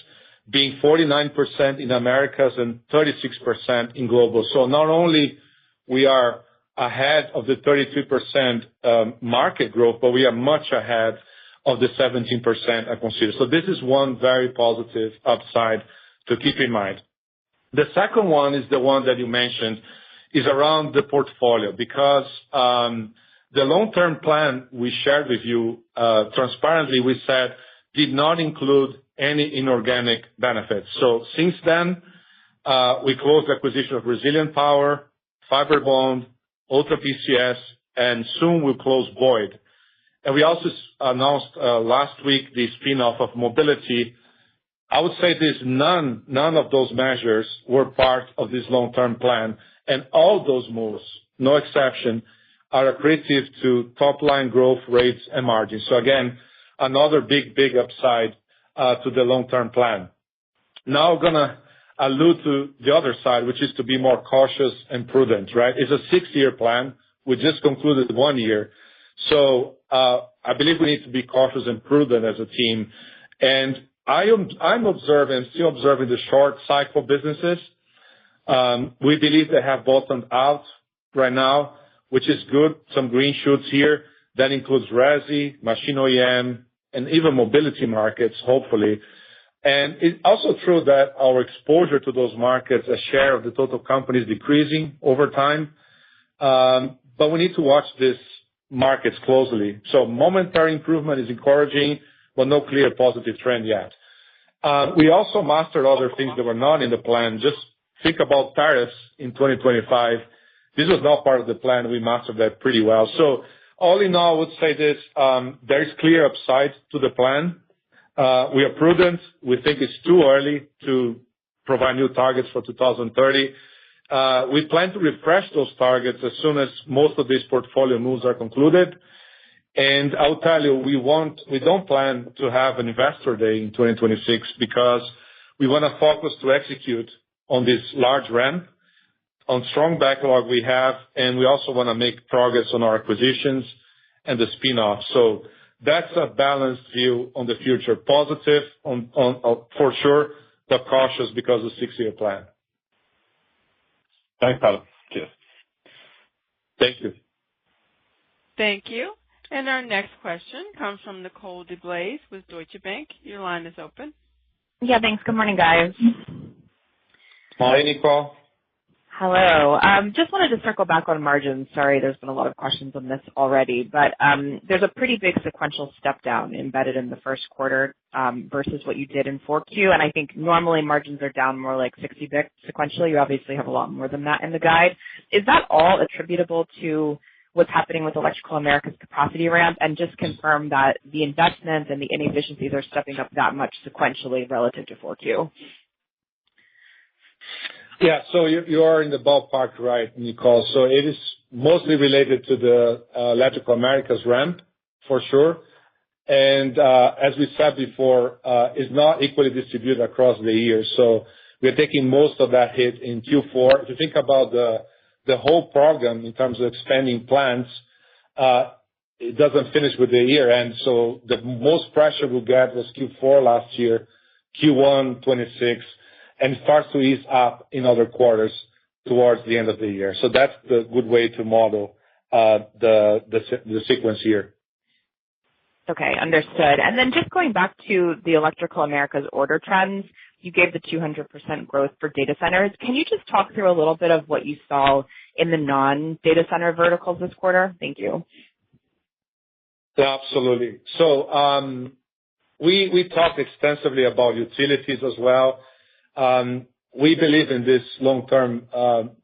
S3: being 49% in Americas and 36% in global. So not only we are ahead of the 33% market growth, but we are much ahead of the 17% I consider. So this is one very positive upside to keep in mind. The second one is the one that you mentioned, is around the portfolio, because the long-term plan we shared with you transparently, we said, did not include any inorganic benefits. So since then, we closed the acquisition of Resilient Power, Fibrebond, Ultra PCS, and soon we'll close Boyd. And we also announced last week the spin-off of Mobility. I would say there's none of those measures were part of this long-term plan, and all those moves, no exception, are accretive to top-line growth rates and margins. So again, another big upside to the long-term plan. Now I'm gonna allude to the other side, which is to be more cautious and prudent, right? It's a 6-year plan. We just concluded 1 year. So I believe we need to be cautious and prudent as a team. And I'm still observing the short cycle businesses. We believe they have bottomed out right now, which is good. Some green shoots here. That includes resi, machine OEM, and even mobility markets, hopefully. And it's also true that our exposure to those markets, a share of the total company, is decreasing over time. But we need to watch these markets closely. So momentary improvement is encouraging, but no clear positive trend yet. We also mastered other things that were not in the plan. Just think about tariffs in 2025. This was not part of the plan. We mastered that pretty well. So all in all, I would say this, there is clear upside to the plan. We are prudent. We think it's too early to provide new targets for 2030. We plan to refresh those targets as soon as most of these portfolio moves are concluded. And I'll tell you, we don't plan to have an investor day in 2026 because we want to focus to execute on this large ramp, on strong backlog we have, and we also want to make progress on our acquisitions and the spin-off. So that's a balanced view on the future. Positive on for sure, but cautious because of 6-year plan.
S7: Thanks, Paulo. Cheers.
S3: Thank you.
S1: Thank you. And our next question comes from Nicole DeBlase with Deutsche Bank. Your line is open.
S8: Yeah, thanks. Good morning, guys.
S3: Hi, Nicole.
S8: Hello. Just wanted to circle back on margins. Sorry, there's been a lot of questions on this already, but there's a pretty big sequential step down embedded in the first quarter versus what you did in 4Q. And I think normally margins are down more like 60 basis points sequentially. You obviously have a lot more than that in the guide. Is that all attributable to what's happening with Electrical Americas capacity ramp? And just confirm that the investments and the inefficiencies are stepping up that much sequentially relative to 4Q.
S3: Yeah, so you are in the ballpark, right, Nicole. So it is mostly related to the Electrical Americas ramp, for sure. And as we said before, it's not equally distributed across the year. So we're taking most of that hit in Q4. If you think about the whole program in terms of expanding plants, it doesn't finish with the year end. So the most pressure we'll get was Q4 last year, Q1 26, and starts to ease up in other quarters towards the end of the year. So that's the good way to model the sequence here.
S8: Okay, understood. And then just going back to the Electrical Americas order trends, you gave the 200% growth for data centers. Can you just talk through a little bit of what you saw in the non-data center verticals this quarter? Thank you.
S3: Yeah, absolutely. So we talked extensively about utilities as well. We believe in this long-term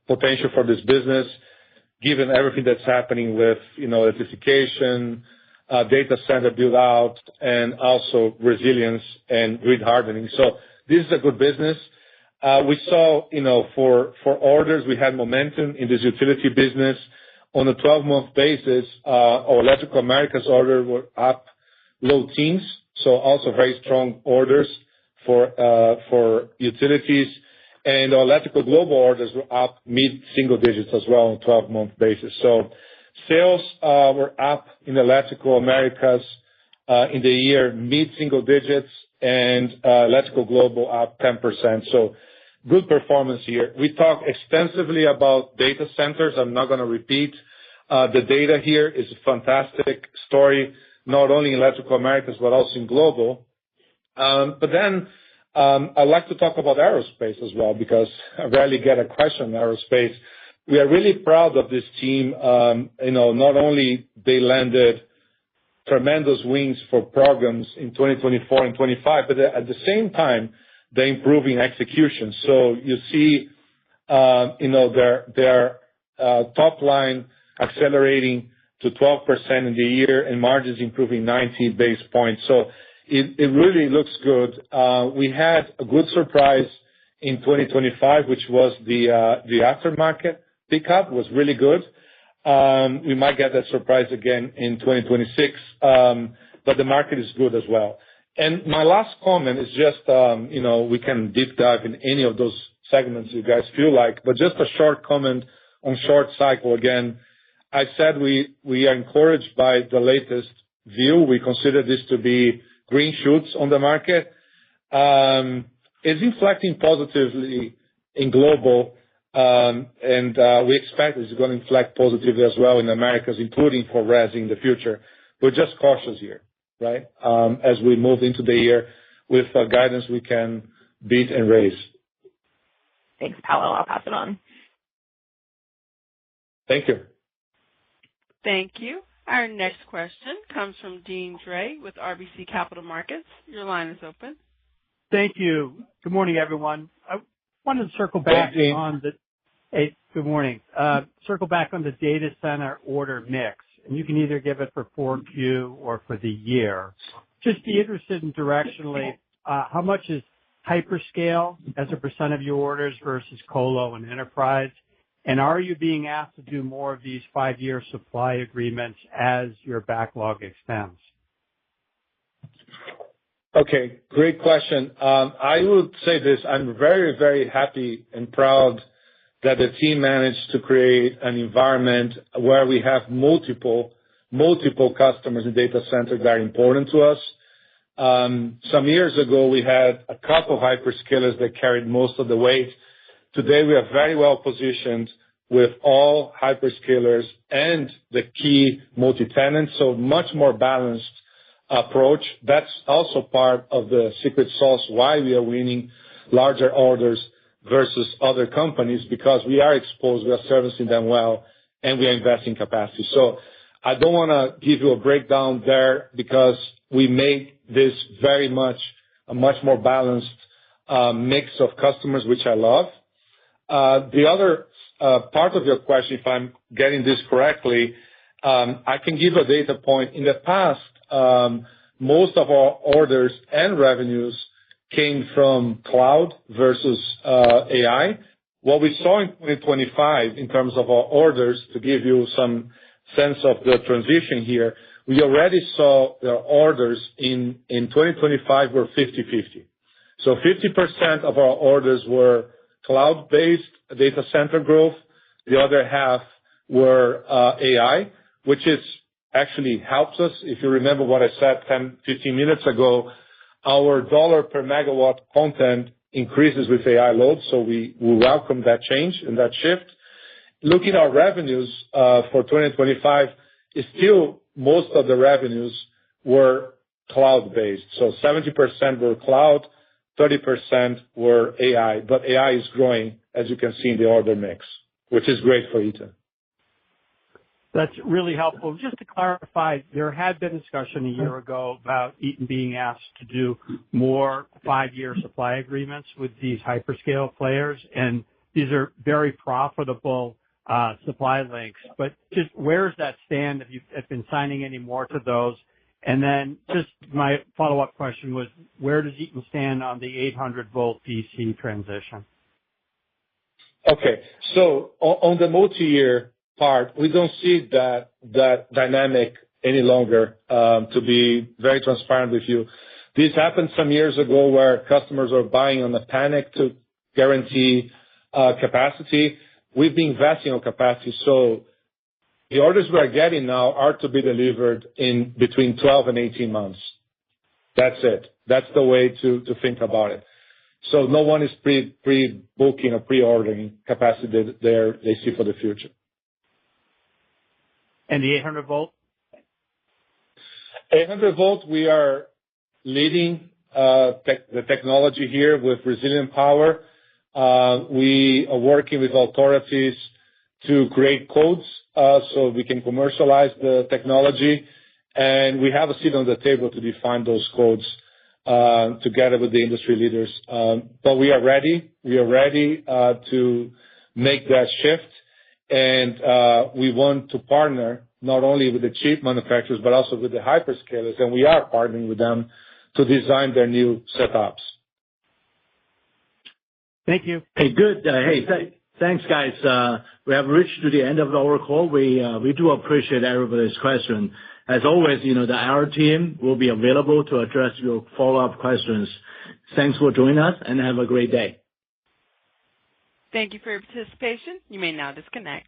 S3: potential for this business, given everything that's happening with, electrification, data center build out, and also resilience and grid hardening. So this is a good business. We saw, for orders, we had momentum in this utility business. On a 12-month basis, our Electrical Americas order were up low teens, so also very strong orders for utilities. And our electrical global orders were up mid-single digits as well on a 12-month basis. So sales were up in Electrical Americas in the year mid-single digits, and Electrical Global up 10%. So good performance here. We talked extensively about data centers. I'm not going to repeat. The data here is a fantastic story, not only in Electrical Americas, but also in Global. But then I'd like to talk about aerospace as well, because I rarely get a question on aerospace. We are really proud of this team. Not only they landed tremendous wins for programs in 2024 and 25, but at the same time, they're improving execution. So you see, their top line accelerating to 12% in the year and margins improving 90 basis points. So it really looks good. We had a good surprise in 2025, which was the aftermarket pickup was really good. We might get that surprise again in 2026, but the market is good as well. And my last comment is just, we can deep dive in any of those segments you guys feel like, but just a short comment on short cycle again. I said we are encouraged by the latest view. We consider this to be green shoots on the market. It's inflecting positively in global, and we expect it's going to inflect positively as well in Americas, including for resi in the future. We're just cautious here, right? As we move into the year with guidance we can beat and raise.
S8: Thanks, Paolo. I'll pass it on.
S3: Thank you.
S1: Thank you. Our next question comes from Deane Dray with RBC Capital Markets. Your line is open.
S9: Thank you. Good morning, everyone. I wanted to circle back on the. Hey, good morning. Circle back on the data center order mix, and you can either give it for 4Q or for the year. Just be interested in directionally, how much is hyperscale as a percent of your orders versus colo and enterprise? And are you being asked to do more of these 5-year supply agreements as your backlog extends?
S3: Okay, great question. I would say this. I'm very, very happy and proud that the team managed to create an environment where we have multiple customers in data centers that are important to us. Some years ago, we had a couple of hyperscalers that carried most of the weight. Today, we are very well positioned with all hyperscalers and the key multi-tenants, so much more balanced approach. That's also part of the secret sauce why we are winning larger orders versus other companies, because we are exposed, we are servicing them well, and we are investing capacity. So I don't want to give you a breakdown there because we make this very much a much more balanced mix of customers, which I love. The other part of your question, if I'm getting this correctly, I can give a data point. In the past, most of our orders and revenues came from cloud versus AI. What we saw in 2025 in terms of our orders, to give you some sense of the transition here, we already saw the orders in 2025 were 50-50. So 50% of our orders were cloud-based data center growth. The other half were AI, which is actually helps us. If you remember what I said 10, 15 minutes ago, our dollar per megawatt content increases with AI load, so we welcome that change and that shift. Looking at our revenues for 2025, is still most of the revenues were cloud-based. So 70% were cloud, 30% were AI, but AI is growing, as you can see in the order mix, which is great for Eaton.
S9: That's really helpful. Just to clarify, there had been discussion a year ago about Eaton being asked to do more 5-year supply agreements with these hyperscale players, and these are very profitable supply links. But just where does that stand? Have you been signing any more to those? And then just my follow-up question was, where does Eaton stand on the 800-volt DC transition?
S3: Okay. So on the multi-year part, we don't see that dynamic any longer, to be very transparent with you. This happened some years ago where customers are buying on a panic to guarantee capacity. We've been investing on capacity, so the orders we are getting now are to be delivered in between 12 and 18 months. That's it. That's the way to think about it. So no one is pre-booking or pre-ordering capacity that they see for the future.
S9: And the 800 volt?
S3: 800 volt, we are leading the technology here with resilient power. We are working with authorities to create codes so we can commercialize the technology, and we have a seat on the table to define those codes together with the industry leaders. But we are ready. We are ready to make that shift, and we want to partner not only with the chip manufacturers but also with the hyperscalers, and we are partnering with them to design their new setups.
S9: Thank you.
S2: Hey, good. Thanks, guys. We have reached to the end of our call. We do appreciate everybody's question. As always, the IR team will be available to address your follow-up questions. Thanks for joining us, and have a great day.
S1: Thank you for your participation. You may now disconnect.